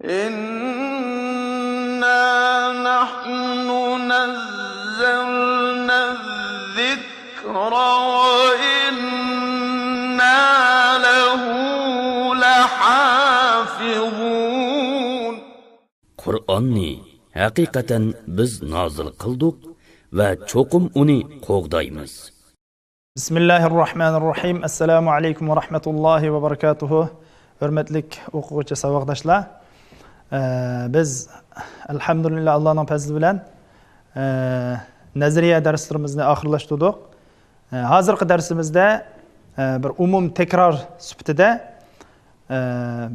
إنا نحن نزلنا الذكر وإنا له لحافظون. Qur'onni haqiqatan biz nozil qildik va cho'qim uni qo'g'daymiz. Bismillahirrahmanirrahim. Assalomu alaykum va rahmatullohi va barakatuhu. Hurmatli o'quvchi saboqdoshlar, biz alhamdulillah Allohning fazli bilan nazariya darslarimizni oxirlashtirdik. Hozirgi darsimizda bir umum takror sifatida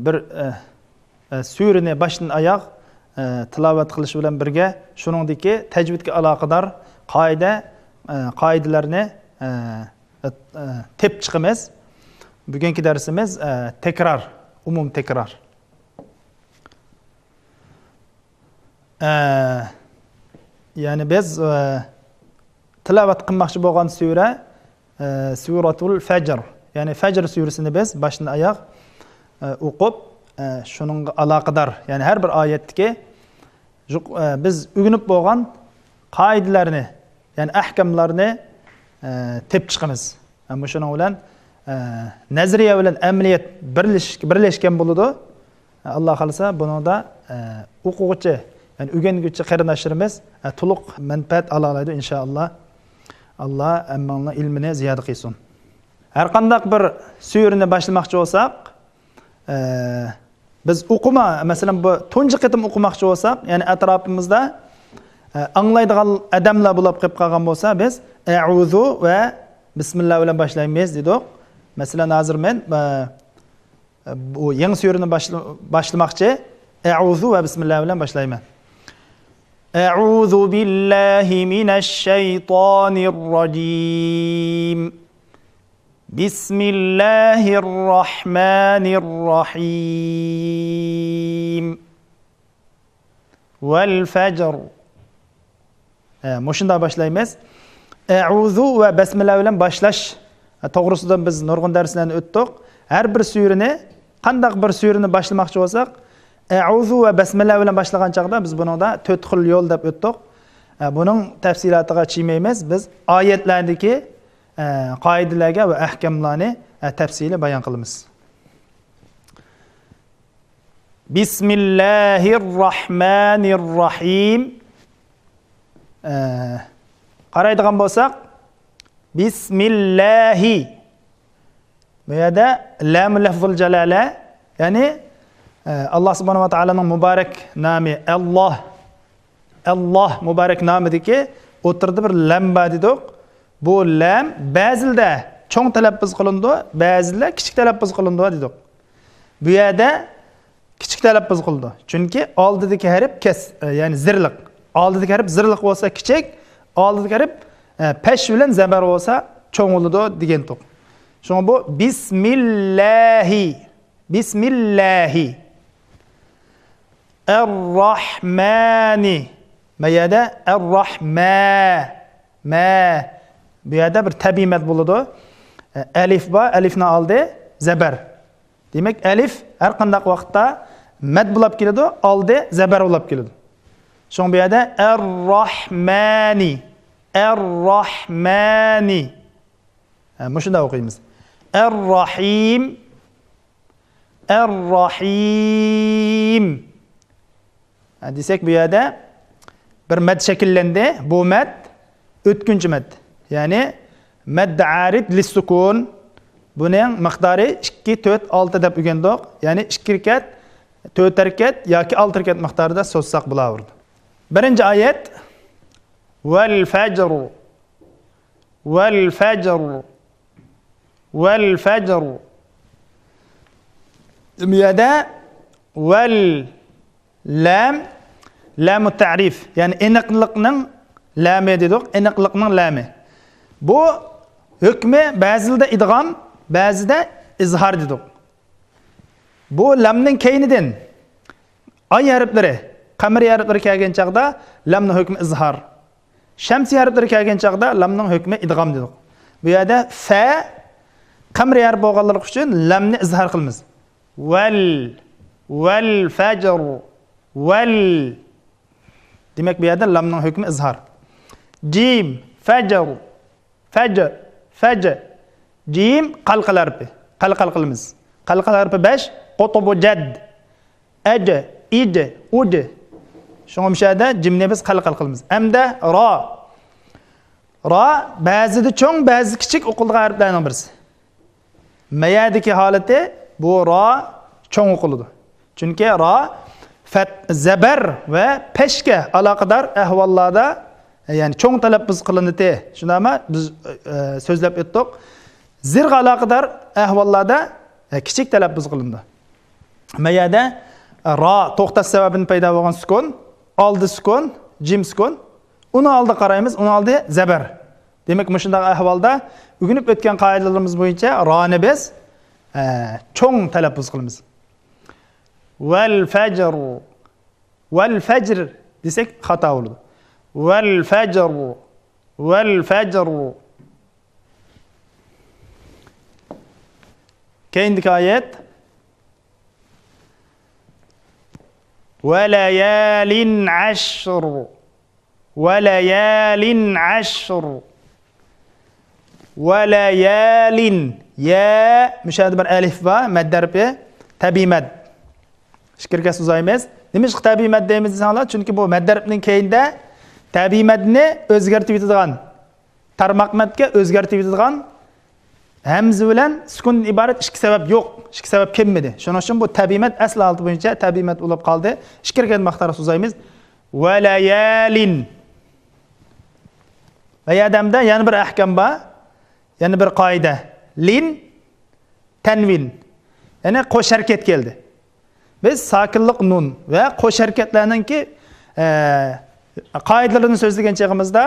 bir surani boshdan oyoq tilovat qilish bilan birga shuningdek tajvidga aloqador qoidalarni tep chiqamiz. Bugungi darsimiz takror, umum takror. Ya'ni biz tilovat qilmoqchi bo'lgan sura Suratul Fajr, ya'ni Fajr surasini biz boshdan oyoq o'qib, shuningga aloqador, ya'ni har bir oyatdagi biz o'rganib bo'lgan qoidalarni, ya'ni ahkamlarni tep chiqamiz. Ama shuning bilan nazariya bilan amaliyat birlashgan bo'ladi. Alloh xolasa buningda o'quvchi, ya'ni o'rganguvchi qarindoshlarimiz to'liq manfaat ola oladi inshaalloh. Alloh hammaning ilmini ziyoda qilsin. Har qanday bir surani boshlamoqchi bo'lsak, biz o'qima, masalan bu tunji qitim o'qimoqchi bo'lsak, ya'ni atrofimizda anglaydigan odamlar bo'lib qolgan bo'lsa, biz a'uzu va bismillah bilan boshlaymiz dedik. Masalan, hozir men bu yangi surani boshlamoqchi, a'uzu va bismillah bilan boshlayman. A'uzu billahi minash shaytonir rojim. Bismillahirrahmanirrahim. Vel fajr. Mushunda boshlaymiz. A'uzu va bismillah bilan boshlash to'g'risida biz nurg'un darslarni o'tdik. Har bir surani, qanday bir surani boshlamoqchi bo'lsak, a'uzu va bismillah bilan boshlagan chaqda biz buningda 4 xil yo'l deb o'tdik. Buning tafsilotiga chiqmaymiz. Biz oyatlardagi qoidalarga va ahkamlarni tafsili bayon qilamiz. Bismillahirrahmanirrahim. Qaraydigan bo'lsak, Bismillahi. Bu yerda lam lafzul jalala, ya'ni Allah subhanahu wa ta'alaning muborak nomi Allah. Allah muborak nomidagi o'tirdi bir lam bor dedik. Bu lam ba'zida cho'ng talaffuz qilindi, ba'zida kichik talaffuz qilindi dedik. Bu yerda kichik talaffuz qildi. Chunki oldidagi harf ya'ni zirliq. Oldidagi harf zirliq bo'lsa kichik, oldidagi harf pesh bilan zabar bo'lsa cho'ng bo'ladi degan to'q. Shunga bu bismillahi. Bismillahi. Er-Rahmani. Bu yerda Er-Rahma. Ma. Bu yerda bir tabiimat bo'ladi. Alif bor, alifni oldi zabar. Demak, alif har qanday vaqtda mad bo'lib keladi, oldi zabar bo'lib keladi. Shunga bu yerda Er-Rahmani. Er-Rahmani. Mushunda o'qiymiz. Er-Rahim. Er-Rahim. Desek bu yerda bir mad shakllandi. Bu mad o'tkinchi mad. Ya'ni mad arid lis-sukun. Buning miqdori 2, 4, 6 deb o'rgandik. Ya'ni 2 rakat, 4 rakat yoki 6 rakat miqdorida so'zsaq bo'laverdi. Birinchi oyat vel fajr. Vel fajr. Vel fajr. Bu yerda vel lam lamu ta'rif, ya'ni aniqlikning lami dedik, aniqlikning lami. Bu hukmi ba'zida idg'am, ba'zida izhor dedik. Bu lamning keynidan ay harflari, qamar harflari kelgan chaqda lamning hukmi izhor. Shamsi harflari kelgan chaqda lamning hukmi idg'am dedik. Bu yerda fa qamar harfi bo'lganligi uchun lamni izhor qilamiz. Val vel fecr vel. Demek bu yerda lamning hukmi izhar. Jim fecr fecr fecr. Jim qalqal harfi. Qalqal qilamiz. Qalqal harfi 5 qutbu jad. Aj id ud. Şoňa müşäde jimni biz qalqal qilamiz. Hamda ra. Ra ba'zida cho'ng, ba'zi kichik o'qilgan harflarning birisi. Mayadagi holati bu ra cho'ng o'qiladi. Chunki ra zabar va peshga aloqador ahvollarda ya'ni cho'ng talaffuz qilinadi. Shundami? Biz so'zlab o'tdik. Zirga aloqador ahvollarda kichik talaffuz qilindi. Mayada ra to'xtash sababini paydo bo'lgan sukun, oldi sukun, jim sukun. Uni oldi qaraymiz, uni oldi zabar. Demak, shunday ahvolda o'rganib o'tgan qoidalarimiz bo'yicha ra'ni biz cho'ng talaffuz qilamiz. Val fajr. Val fajr desak xato bo'ladi. Val fajr. Val fajr. Keyingi oyat Walayalin ashr. Walayalin ashr. Walayalin. Ya müşahede bir elif var. Mad harfi. Tabiiy mad. Shikirga so'zaymiz. Nima tabiiy mad deymiz insanlar? Chunki bu mad harfining keyinda tabiiy madni o'zgartirib yetadigan, tarmoq madga o'zgartirib yetadigan hamza bilan sukundan iborat ikki sabab yo'q. Ikki sabab kelmadi. Shuning uchun bu tabiiy mad asl holati bo'yicha tabiiy mad bo'lib qoldi. Shikirga maqtar so'zaymiz. Walayalin. Va yadamda yana bir ahkam bor. Yana bir qoida. Lin tanvin. Ya'ni qo'sh harakat keldi. Biz sakinlik nun va qo'sh harakatlarninki qoidalarini so'zlagan chog'imizda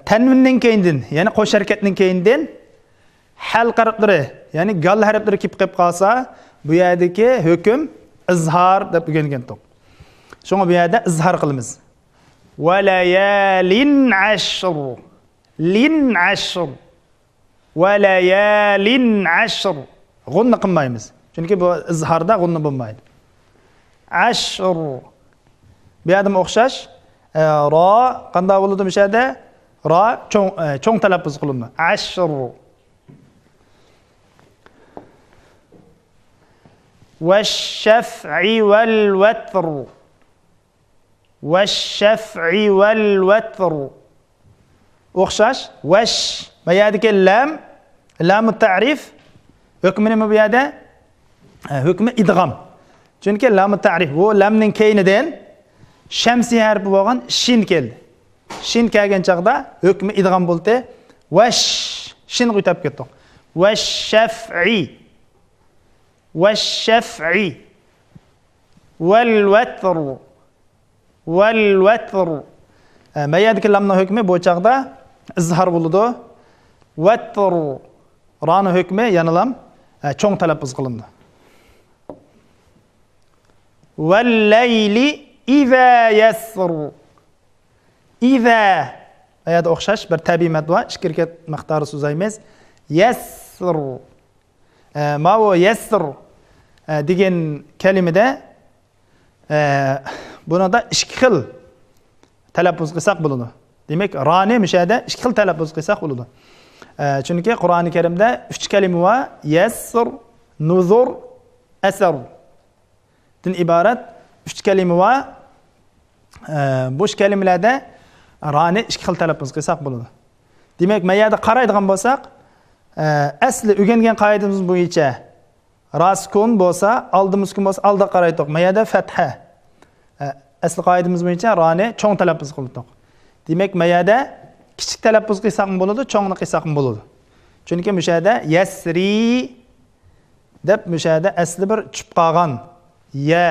tanvinning keyindan, ya'ni qo'sh harakatning keyindan hal harflari, ya'ni gal harflari kelib qolsa, bu yerdagi hukm izhar deb o'rgangandik. Shunga bu yerda izhar qilamiz. Walayalin ashr. Lin ashr. Walayalin ashr. G'unna qilmaymiz. Chunki bu izharda g'unna bo'lmaydi. Ashr. Bu yerda o'xshash ra qanday bo'ladi bu yerda? Ra cho'ng talaffuz qilindi. Ashr. Wash-shaf'i wal-watr. Wash-shaf'i wal-watr. O'xshash. Wash. Bu yerdagi lam, lam-ut ta'rif hukmi nima bu yerda? Hukmi idg'am. Chunki lam-ut ta'rif bu lamning keyinidan shamsi harfi bo'lgan shin keldi. Shin kelgan chaqda hukmi idg'am bo'ldi. Wash. Shin o'tib ketdi. Wash-shaf'i. Wash-shaf'i. Wal-watr. Wal-watr. Mayadagi lamning hukmi bu chaqda izhar bo'ladi. Watr. Ra'ni hukmi yana lam cho'ng talaffuz qilindi. Wal-layli iza yasr. Iza ayada o'xshash bir tabiiy mad va shikirkat miqdori so'zaymiz. Yasr. Ma bu yasr degan kalimada bunida ikki xil talaffuz qilsak bo'ladi. Demak, ra'ni mishada ikki xil talaffuz qilsak bo'ladi. Chunki Qur'oni Karimda 3 kalima va yasr, nuzur, asr din iborat 3 kalima va bo'sh kalimalarda ra'ni ikki xil talaffuz qilsak bo'ladi. Demak, mayada qaraydigan bo'lsak, asli o'rgangan qoidamiz bo'yicha ra sukun bo'lsa, oldi sukun bo'lsa, oldi qaraydik. Mayada fatha. Asli qoidamiz bo'yicha ra'ni cho'ng talaffuz qildik. Demak, mayada kichik talaffuz qilsak ham bo'ladi, cho'ngni qilsak ham bo'ladi. Chunki mushada yasri deb mushada asli bir tushib qolgan ya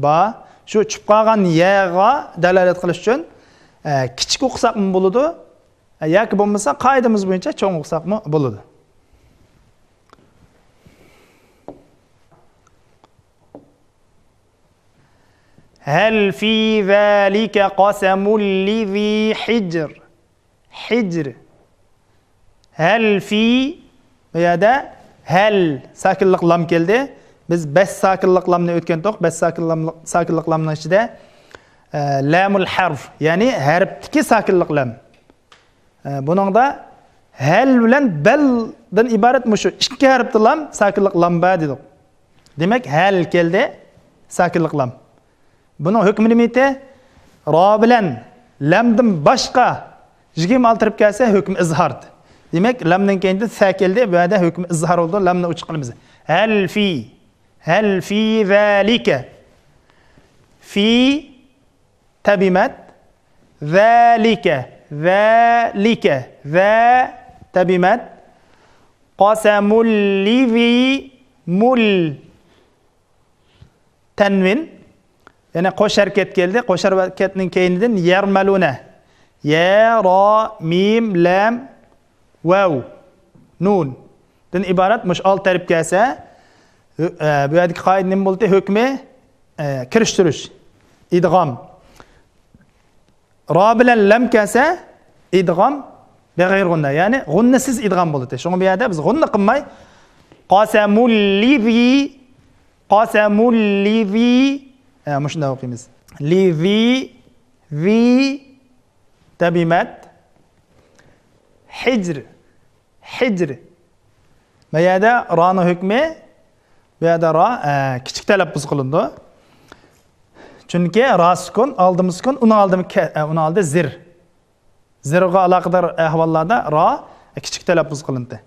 ba, shu tushib qolgan yaga dalolat qilish uchun kichik o'qisak ham bo'ladi, yoki bo'lmasa qoidamiz bo'yicha cho'ng o'qisak ham bo'ladi. Hal fi zalika qasamul lizi hijr. Hijr. Hal fi bu yerda hal sakinlik lam keldi. Biz 5 sakinlik lamni o'tgan to'q, 5 sakinlik lamning ichida lamul harf, ya'ni harfdagi sakinlik lam. Buningda hal bilan baldan iborat mushu ikki harfli lam sakinlik lamba dedik. Demak, hal keldi, sakinlik lam. Buning hukmi nima edi? Ro bilan lamdan boshqa 26 harf kelsa hukm izhor. Demak, lamdan keyin sa keldi, bu yerda hukm izhor bo'ldi. Lamni o'ch qilamiz. Hal fi zalika. Fi tabimat zalika. Za tabimat qasamul lizi mul tanvin. Yani qo'sh harakat keldi. Qo'sh harakatning keyinidan yarmaluna. Ya, ra, mim, lam, vav, nun. Dan iborat mush 6 tarif kelsa, bu yerdagi qoida nima bo'ldi? Hukmi kirishtirish, idg'om. Ra bilan lam kelsa, idg'om beg'ayr g'unna, ya'ni g'unnasiz idg'om bo'ldi. Shunga bu yerda biz g'unna qilmay qasamul lizi mushunda o'qiymiz. Lizi tabimat hijr. Bu yerda ro'ning hukmi, bu yerda ro kichik talaffuz qilindi. Chunki ra sukun, oldimiz sukun, uni oldi zir. Zirga aloqador ahvollarda ra kichik talaffuz qilindi.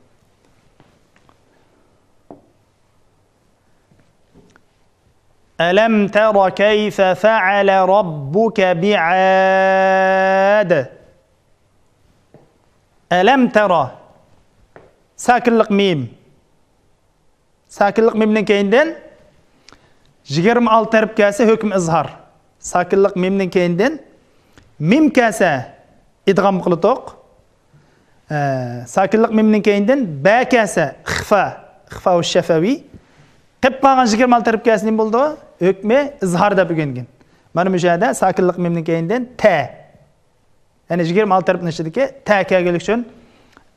Alam tara kayfa fa'ala rabbuka bi'ad. Alam tara sakinlik mim. Sakinlik mimning keyindan 26 harf kelsa hukm izhor. Sakinlik mimning keyindan mim kelsa idg'om qildik. Sakinlik mimning keyindan ba kelsa ixfa va shafavi. Qilib qolgan 26 harf kelsa nima bo'ldi? Hukmi izhor deb o'rgangan. Mana bu yerda sakinlik mimning keyindan ta. Ya'ni 26 harfning ichidagi ta kelganlik uchun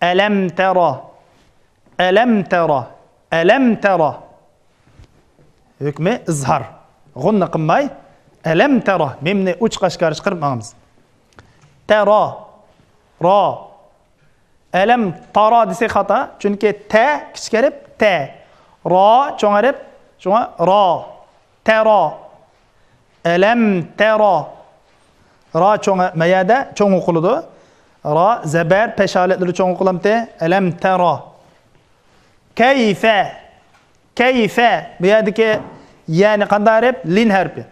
alam tara hukmi izhor. G'unna qilmay alam tara mimni uch qashqar chiqarib olamiz. Tara ra alam tara desa xato, chunki ta kichkarib ta, ra cho'ngarib shunga ra tara alam tara ra cho'nga mayada cho'ng o'qiladi. Ra zabar peshalatli cho'ng o'qilamdi. Alam tara kayfa bu yerdagi yani qanday harf? Lin harfi.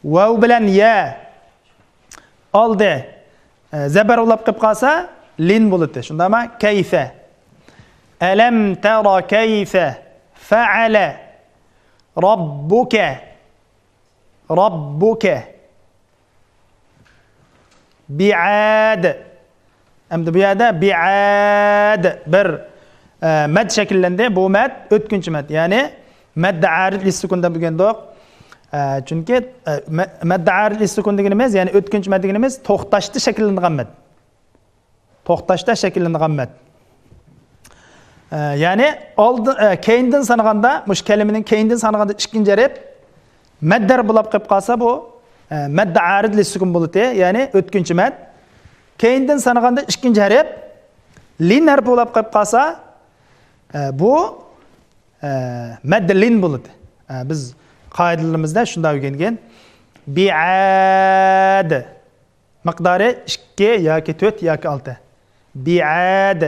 Vav bilan ya oldi zabar ulab qilib qolsa lin bo'ladi. Shundami? Kayfa. Alam tara kayfa fa'ala rabbuka bi'ad. Endi bu yerda bi'ad bir mad shakllandi. Bu mad o'tkinchi mad, ya'ni madda arid lisukun deb bo'lgandoq. Chunki madda arid lisukun deganimiz, ya'ni o'tkinchi mad deganimiz to'xtashda shakllangan mad. To'xtashda shakllangan mad. Ya'ni keyindan sanaganda, mush kalimaning keyindan sanaganda ikkinchi harf maddar bo'lib qolib qolsa bu madda arid lisukun bo'ladi, ya'ni o'tkinchi mad. Keyindan sanaganda ikkinchi harf lin harfi bo'lib qolib qolsa bu madda lin bo'ladi. Biz qoidalarimizda shunday o'rgangan. Bi'ad miqdori 2 yoki 4 yoki 6. Bi'ad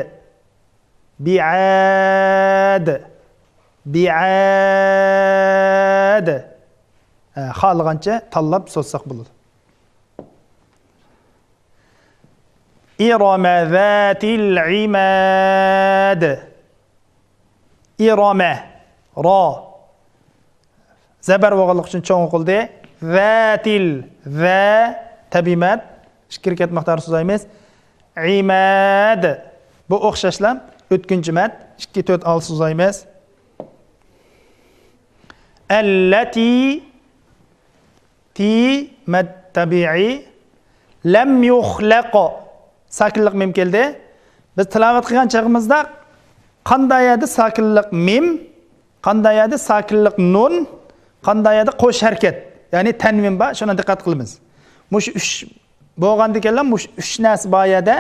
xohlagancha tanlab so'zsak bo'ladi. İrama zatil imad. İrama ra zabar bo'lganlik uchun cho'ng o'qildi. Zatil va tabimat shirkat miqdori so'zaymiz. Imad bu o'xshashlar o'tkinchi mad 2 4 6 so'zaymiz. Allati ti mad tabi'i lam yukhlaq sakinlik mim keldi. Biz tilovat qilgan chog'imizda qanday edi sakinlik mim, qanday edi sakinlik nun, qanday edi qo'sh harakat, ya'ni tanvin bor, shuna diqqat qilamiz. Mush 3 bo'lganda ekanlar, mush 3 narsa boyada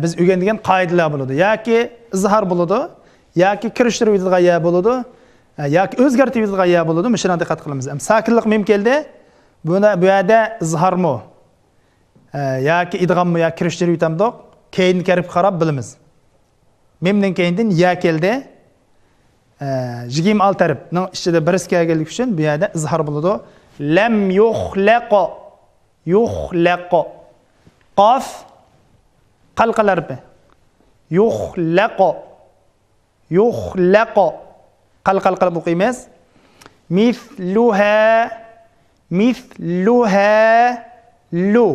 biz o'rgangan qoidalar bo'ladi. Yoki izhor bo'ladi, yoki kirishtiruvga ya bo'ladi, yoki o'zgartiruvga ya bo'ladi. Shuna diqqat qilamiz. Sakinlik mim keldi. Buni bu yerda izhormi? Yoki idg'ommi, yoki kirishtiruv tamdoq, keyin kirib qarab bilamiz. Mimdan keyindan ya keldi. Jigim al tarafning ichida birisi kelganlik uchun bu yerda izhor bo'ladi. Lam yuxlaqa. Yuxlaqa. Qaf qalqalar bi. Yuxlaqa. Yuxlaqa. Qalqal qilib o'qiymiz. Mithluha. Mithluha. Lu.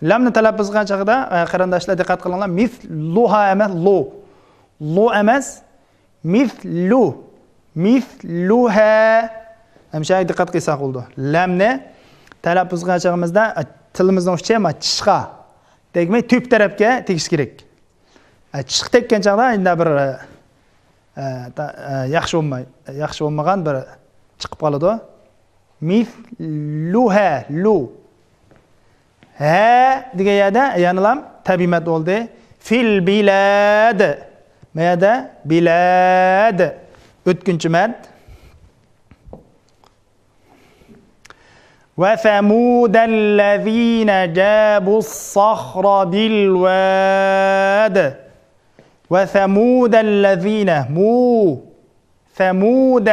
Lamni talaffuz qilgan chog'ida qarindoshlar diqqat qilinglar. Mithluha emas lu. Lu emas. Mithlu. Mithluha. Hamshayga diqqat qilsak bo'ldi. Lamni talaffuz qilgan chog'imizda tilimizning uchiga tishqa tegmay tub tarafga tegish kerak. Tishq tekkan chog'da endi bir yaxshi bo'lmagan bir chiqib qoladi. Mithluha lu. Ha degan yerda yana tabimat bo'ldi. Fil bilad. Mayada bilad. O'tkinchi mad. وثمود الذين جابوا الصخر بالواد وثمود الذين مو ثمود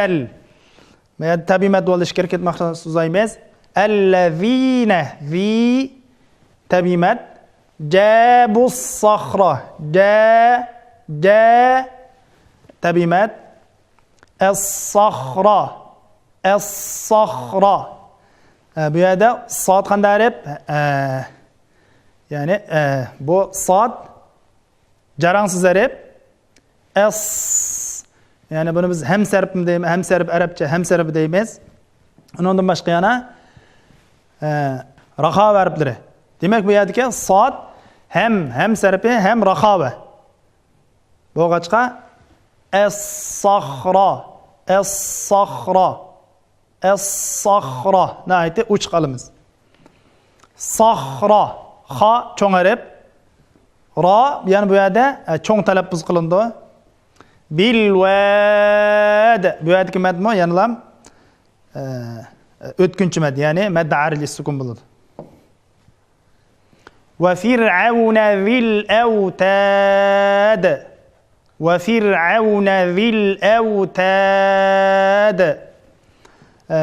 ما تبيمت ولا شركة مخصوص زيمز الذين ذي تبيمت جابوا الصخر جا تبيمت الصخرة bu yerda sod qanday deb ya'ni bu sod jarangsiz deb s ya'ni buni biz ham sarfmi deymiz, ham sarf arabcha ham sarf deymiz. Undan boshqa yana raxo verblari. Demak bu yerdagi sod ham sarfi ham raxova. Bo'lg'achqa as-saxra as-saxra ne ayeti uch qilamiz. Saxra ha cho'ngarib ra yani bu yerda cho'ng talaffuz qilindi. Bilwad bu yerdagi madmo ya'ni o'tkinchi mad ya'ni madda aril sukun bo'ladi. Wa fir'auna zil awtad wa fir'auna zil awtad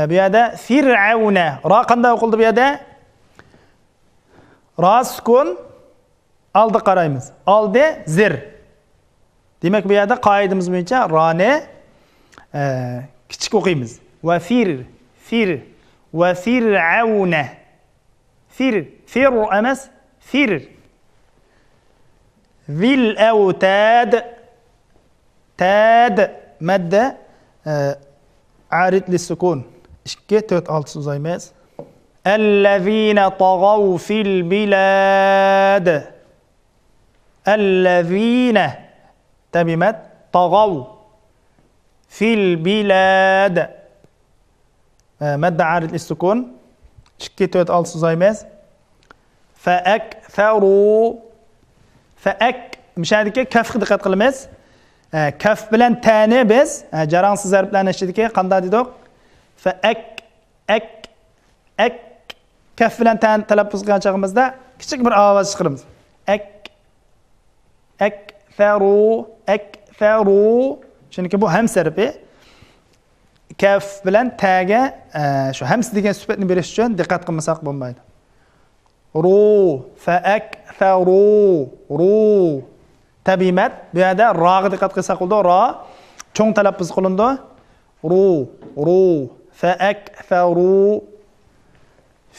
bu yerda fir'auna ra qanday o'qildi bu yerda? Ra sukun oldi qaraymiz. Oldi zir. Demak bu yerda qoidamiz bo'yicha ra'ni kichik o'qiymiz. Va fir va fir'auna fir emas fir zil awtad tad madda arid lisukun 2-4-6 uzaymiz. Allazina taghaw fil bilad. Allazina tabimat taghaw fil bilad. Madda arid lisukun 2-4-6 uzaymiz. Fa'aktharu mishadiki kafga diqqat qilamiz. Kaf bilan ta'ni biz jarangsiz zarflarni ichidagi qanday dedik? Fa ak kaf bilan ta'ni talaffuz qilgan chog'imizda kichik bir ovoz chiqaramiz. Aktharu chunki bu ham sarfi kaf bilan ta'ga shu hams degan sifatni berish uchun diqqat qilmasak bo'lmaydi. Ru fa aktharu tabimat bu yerda ro'ga diqqat qilsak bo'ldi. Ro cho'ng talaffuz qilindi. Ru fa aktharu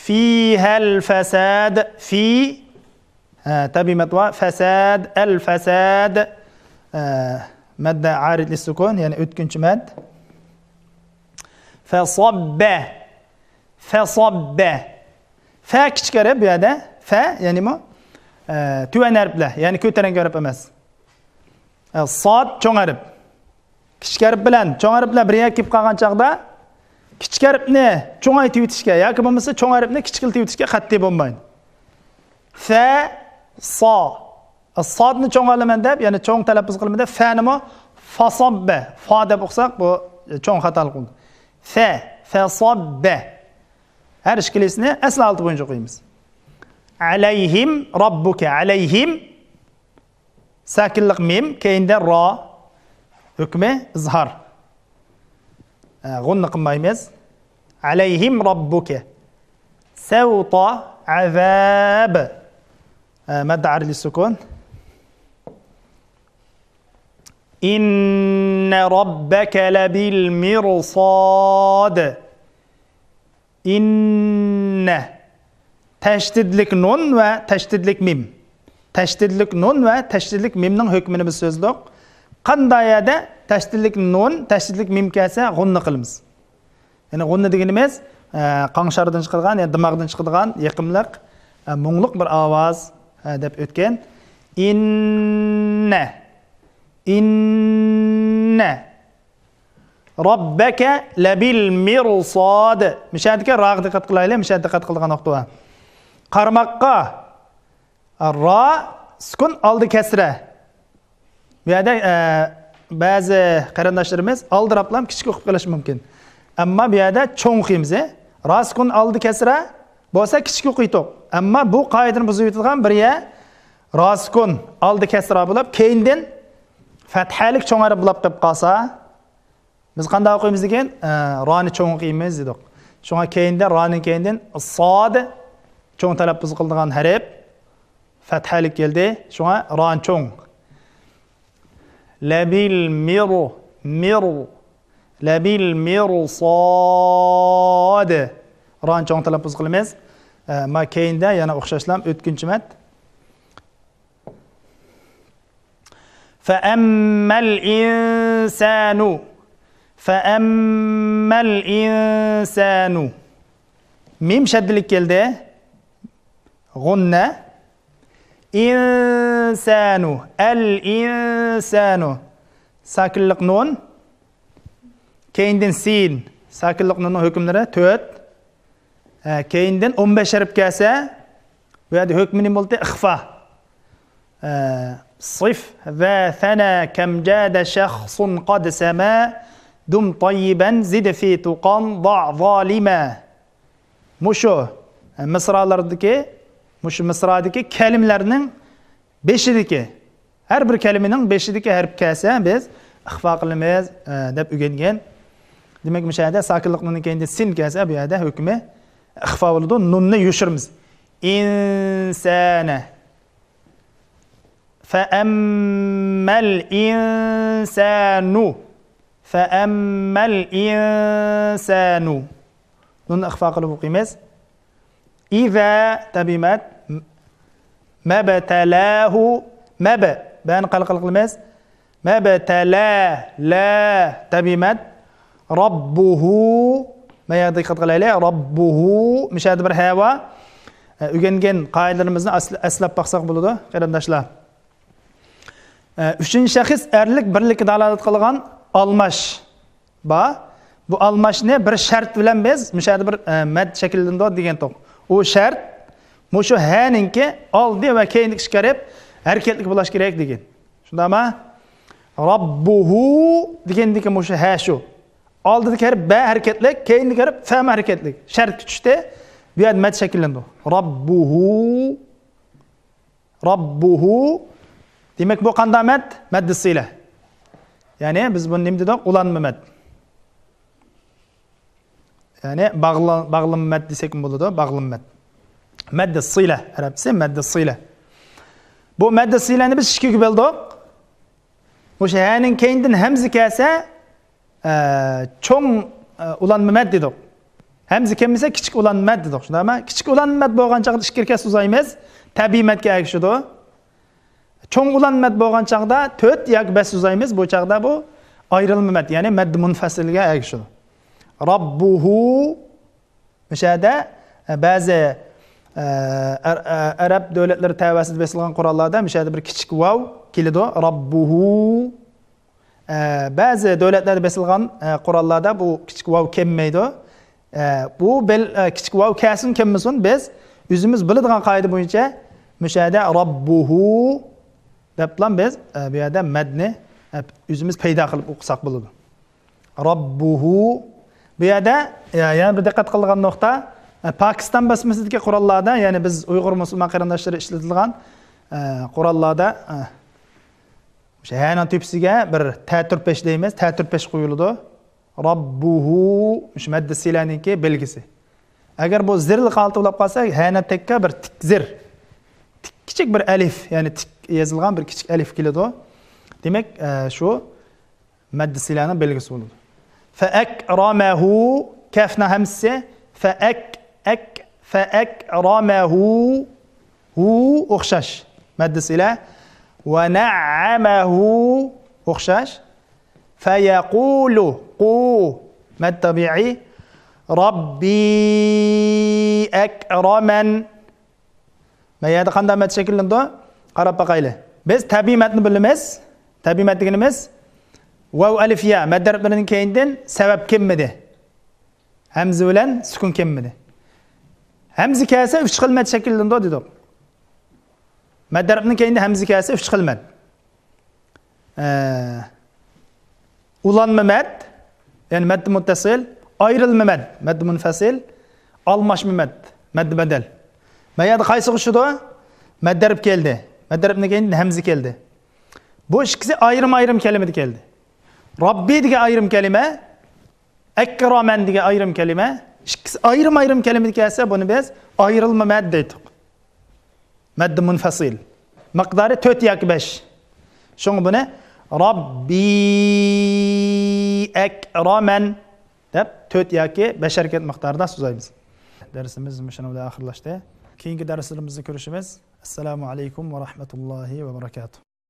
fiha al-fasad fi tabimat va fasad al-fasad madda arid lis-sukun ya'ni o'tkinchi mad. Fasabba fa kichkara bu yerda fa ya'ni tuvan harflar ya'ni ko'tarinki harf emas. Sod cho'ng harf. kichik harf bilan cho'ng harflar birga kelib qolgan chaqda kichik harfni cho'ngaytib o'tishga yoki bo'lmasa cho'ng harfni kichikiltib o'tishga qat'iy bo'lmaydi. Fa, so. Sodni cho'ng olaman deb, ya'ni cho'ng talaffuz qilmada fa nima? Fasobba. Fa deb o'qsak bu cho'ng xatolik bo'ldi. Fa, fasobba. Har ishkilisini asl olti bo'yicha o'qiymiz. Alayhim robbuka, alayhim sakinlik mim, keyinda ro hukmi izhor. G'unni qilmaymiz. Alayhim robbuka. Sawta azab. Madda arli sukun. Inna rabbaka labil mirsad. Inna tashdidlik nun va tashdidlik mim. Tashdidlik nun va tashdidlik mimning hukmini biz so'zladik. Qandayada tashdidlik nun, tashdidlik mim kelsa g'unni qilamiz. Ya'ni g'unni deganimiz qansharidan chiqadigan, ya'ni dimog'dan chiqadigan yiqimliq, mungluq bir ovoz deb o'tgan. Inna robbaka labil mirsad. Mishadga ra'g diqqat qilaylik, mishad diqqat qilgan vaqt va qarmoqqa ra sukun oldi kasra. Bu yerda ba'zi qarindoshlarimiz oldirablam kichik o'qib qilishi mumkin. Ammo bu yerda cho'ng o'qiymiz. Ra sukun oldi kasra bo'lsa kichik o'qiydik. Ammo bu qoidani buzib o'tadigan biriga ra sukun oldi kasra bo'lib, keyindan fathalik cho'ng harf bo'lib qolib qolsa, biz qanday o'qiymiz degan? Ra'ni cho'ng o'qiymiz dedik. Shunga keyinda ra'ning keyindan sod cho'ng talaffuz qiladigan harf fathalik keldi. Shunga ra'ni cho'ng. Labil mirsad. Ra'ni cho'ng talaffuz qilamiz. Ma keyinda yana o'xshashlam o'tkinchi mat. فأما الإنسان ميم شدلك كلده غنة إنسان الإنسان ساكنلق نون كيندن سين ساكنلق نون hükümleri töt كيندن 15 harf kelse bu yerda hükmini bo'ldi ixfa صف ذا ثنا كم جاد شخص قد سما دم طيبا زد في تقام ضع ظالما مشو مصراlardaki مشو mısradaki kelimelerinin 5'ideki her bir kelimenin 5'ideki harf kelsa biz ixfa qilamiz deb o'rgangan. Demak, mishada sakinlikning keyinda sin kelsa bu yerda hukmi ixfa bo'ladi. Nunni yushirmiz. İnsana فأما الإنسان نون إخفاء قلب قيمز إذا تبيمات ما بتلاه بان قلق القلمز ما بتلا لا تبيمات ربه ما يقضي قد قل عليه ربه مش هذا برهوا öğrengen qaidalarimizni aslab baqsaq bo'ladi qarindoshlar. Üçüncü şahıs erlik birlik dalalat qilgan almash. Bu almashni bir shart bilan biz mishada bir mad shaklida degan to'q. O shart mushu haninki oldi va keyingi ishkarib harakatlik bo'lish kerak degan. Shundami? Robbuhu degandiki mushu ha shu. Oldidagi harf ba harakatlik, keyingi harf fa harakatlik. Shart kuchda bu yer mad shaklida. Robbuhu demek bu qanday mad? Maddi sila. Yani biz bunu nima dedik? Ulanma mad. Yani bağlım mad desek mi bo'ladi? Bağlım mad. Maddi sila. Arabcha maddi sila. Bu maddi silani biz ikkiga bo'ldik. O'sha haning keyindan hamza kelsa, cho'ng ulanma mad dedik. Hamza kelmasa kichik ulanma mad dedik. Shundaymi? Kichik ulanma mad bo'lgan chaqda ikki kes uzaymiz. Tabiiy madga ergishadi. Cho'ng ulanma mad bo'lgan chaqda 4 yoki 5 uzaymiz. Bu chaqda bu ayrilma mad, ya'ni mad munfasilga ergishadi. Robbuhu mishada ba'zi arab davlatlari tavasida besilgan qurollarda mishada bir kichik vav keladi. Robbuhu ba'zi davlatlarda besilgan Qur'onlarda bu kichik vav kelmaydi. Bu kichik vav kelsin kelmasin biz o'zimiz biladigan qoida bo'yicha mushada robbuhu deb bilan biz bu yerda madni o'zimiz paydo qilib o'qisak bo'ladi. Robbuhu bu yerda yana bir diqqat qiladigan nuqta Pokiston basmasidagi Qur'onlarda, ya'ni biz Uyg'ur musulmon qarindoshlari ishlatilgan Qur'onlarda o'sha yana tepsiga bir ta-turpesh deymiz, ta-turpesh qo'yiladi. Robbuhu o'sha madda silaniki belgisi. Agar bu zirl qalti bo'lib qolsa, hana tekka bir tik zir. Kichik bir alif, ya'ni tik yozilgan bir kichik alif keladi. Demak, shu madda silani belgisi bo'ladi. Fa akramahu kafna hamsi fa akramahu hu o'xshash madda sila va na'amahu o'xshash fa yaqulu qu mad tabi'i Rabbi akraman. Mayada qanday mat shakllandi? Qarab baqayli. Biz tabiiy matni bilamiz. Tabiiy mat deganimiz vav alif ya mad harflarining keyindan sabab kelmadi. Hamza bilan sukun kelmadi. Hamza kelsa 3 xil mat shakllandi dedik. Mad harfining keyinda hamza kelsa 3 xil mat. Ulanma mat, ya'ni mad muttasil, ayrılma mad munfasil, almashma mad badal. Mayada qaysi o'shidi? Mad harf keldi. Mad harfining keyinda hamza keldi. Bu ikkisi ayrim kalimada keldi. Robbi degan ayrim kalima, akraman degan ayrim kalima, ikkisi ayrim kalimada kelsa, buni biz ayrilma mad deydik. Mad munfasil. Miqdori 4 yoki 5. Shunga buni Robbi akraman deb 4 yoki 5 harakat miqdorida so'zlaymiz. Darsimiz mana shunda oxirlashdi. Keyingi darslarimizda ko'rishamiz. Assalomu alaykum va rahmatullohi va barakatuh.